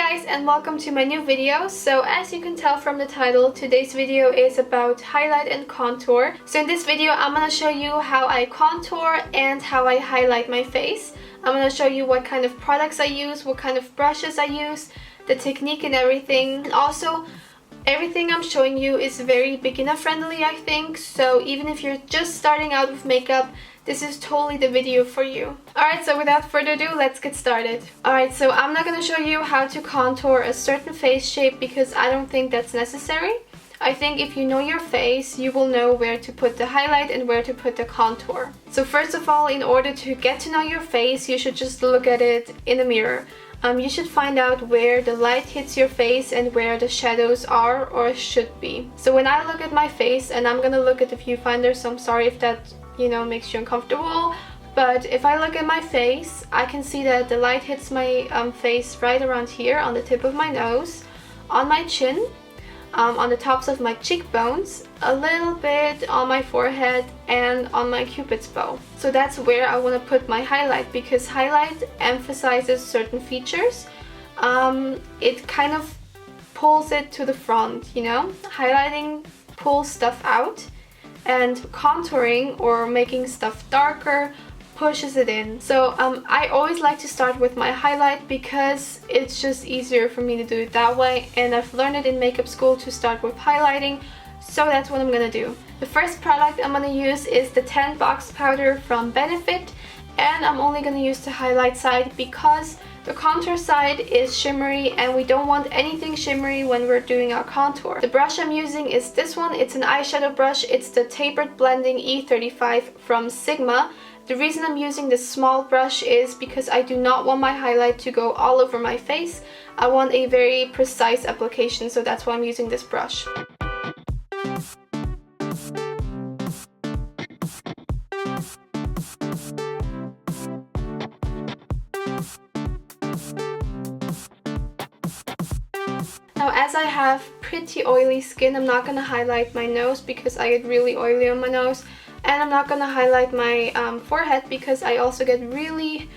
guys, and welcome to my new video. So as you can tell from the title, today's video is about highlight and contour. So in this video I'm gonna show you how I contour and how I highlight my face. I'm gonna show you what kind of products I use, what kind of brushes I use, the technique and everything. And also, everything I'm showing you is very beginner friendly, I think. So even if you're just starting out with makeup, this is totally the video for you. Alright, so without further ado, let's get started. Alright, so I'm not gonna show you how to contour a certain face shape because I don't think that's necessary. I think if you know your face, you will know where to put the highlight and where to put the contour. So first of all, in order to get to know your face, you should just look at it in a mirror. You should find out where the light hits your face and where the shadows are or should be. So when I look at my face, and I'm gonna look at the viewfinder, so I'm sorry if that makes you uncomfortable, but if I look at my face, I can see that the light hits my face right around here on the tip of my nose, on my chin, on the tops of my cheekbones, a little bit on my forehead, and on my cupid's bow. So that's where I want to put my highlight, because highlight emphasizes certain features. It kind of pulls it to the front, Highlighting pulls stuff out, and contouring or making stuff darker pushes it in. So I always like to start with my highlight because it's just easier for me to do it that way, and I've learned it in makeup school to start with highlighting, so that's what I'm gonna do. The first product I'm gonna use is the Tan Box Powder from Benefit, and I'm only gonna use the highlight side because the contour side is shimmery and we don't want anything shimmery when we're doing our contour. The brush I'm using is this one. It's an eyeshadow brush. It's the Tapered Blending E35 from Sigma. The reason I'm using this small brush is because I do not want my highlight to go all over my face. I want a very precise application, so that's why I'm using this brush. Now, as I have pretty oily skin, I'm not gonna highlight my nose because I get really oily on my nose, and I'm not gonna highlight my forehead because I also get really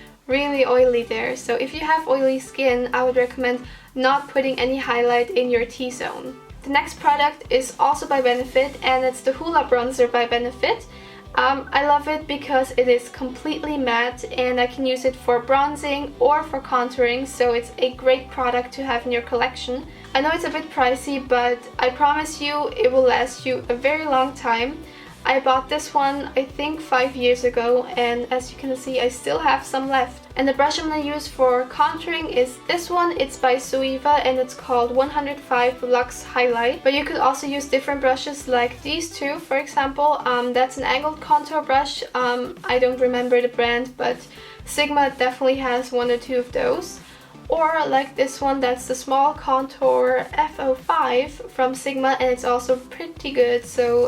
oily there. So if you have oily skin, I would recommend not putting any highlight in your T-zone. The next product is also by Benefit, and it's the Hoola Bronzer by Benefit. I love it because it is completely matte and I can use it for bronzing or for contouring, so it's a great product to have in your collection. I know it's a bit pricey, but I promise you it will last you a very long time. I bought this one I think 5 years ago, and as you can see I still have some left. And the brush I'm going to use for contouring is this one. It's by Zoeva and it's called 105 Luxe Highlight. But you could also use different brushes like these two, for example. That's an angled contour brush. I don't remember the brand, but Sigma definitely has one or two of those. Or like this one, that's the small contour F05 from Sigma, and it's also pretty good, so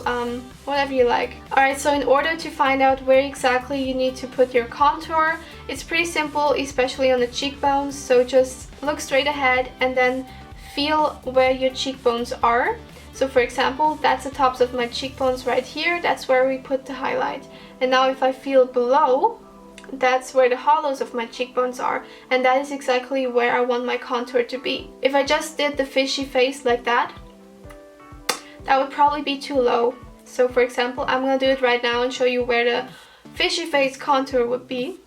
whatever you like. Alright, so in order to find out where exactly you need to put your contour, it's pretty simple, especially on the cheekbones. So just look straight ahead and then feel where your cheekbones are. So for example, that's the tops of my cheekbones right here, that's where we put the highlight. And now if I feel below, that's where the hollows of my cheekbones are, and that is exactly where I want my contour to be. If I just did the fishy face like that, that would probably be too low. So for example, I'm gonna do it right now and show you where the fishy face contour would be.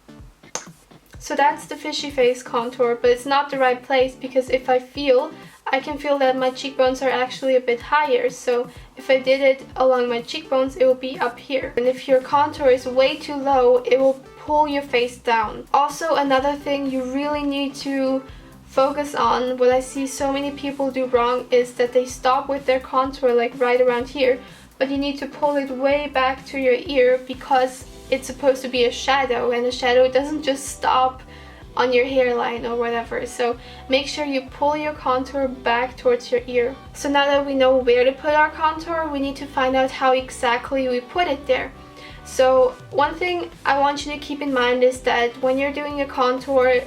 So that's the fishy face contour, but it's not the right place because if I can feel that my cheekbones are actually a bit higher. So if I did it along my cheekbones, it will be up here. And if your contour is way too low, it will pull your face down. Also, another thing you really need to focus on, what I see so many people do wrong, is that they stop with their contour like right around here, but you need to pull it way back to your ear because it's supposed to be a shadow, and a shadow doesn't just stop on your hairline or whatever. So make sure you pull your contour back towards your ear. So now that we know where to put our contour, we need to find out how exactly we put it there. So one thing I want you to keep in mind is that when you're doing a contour,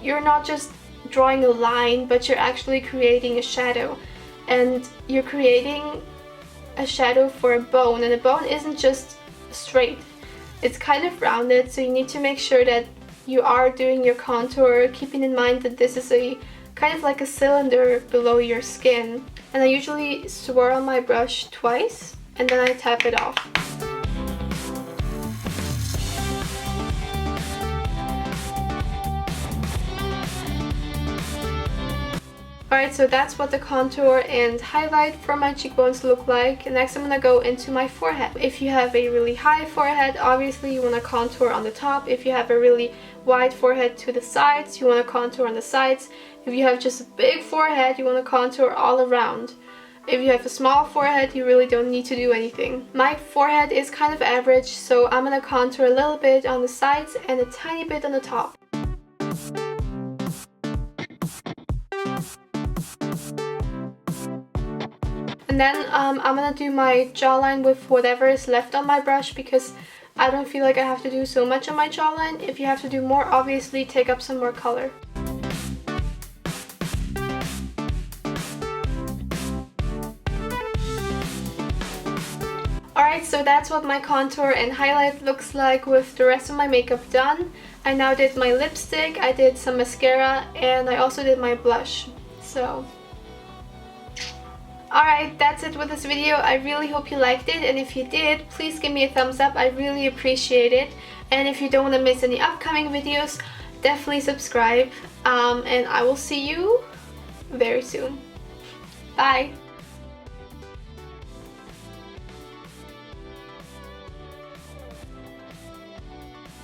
you're not just drawing a line, but you're actually creating a shadow. And you're creating a shadow for a bone, and a bone isn't just straight. It's kind of rounded, so you need to make sure that you are doing your contour, keeping in mind that this is a kind of like a cylinder below your skin. And I usually swirl my brush twice and then I tap it off. Alright, so that's what the contour and highlight for my cheekbones look like. Next I'm going to go into my forehead. If you have a really high forehead, obviously you want to contour on the top. If you have a really wide forehead to the sides, you want to contour on the sides. If you have just a big forehead, you want to contour all around. If you have a small forehead, you really don't need to do anything. My forehead is kind of average, so I'm going to contour a little bit on the sides and a tiny bit on the top. And then I'm gonna do my jawline with whatever is left on my brush because I don't feel like I have to do so much on my jawline. If you have to do more, obviously take up some more color. Alright, so that's what my contour and highlight looks like with the rest of my makeup done. I now did my lipstick, I did some mascara, and I also did my blush. So alright, that's it with this video. I really hope you liked it, and if you did, please give me a thumbs up. I really appreciate it. And if you don't want to miss any upcoming videos, definitely subscribe. And I will see you very soon. Bye!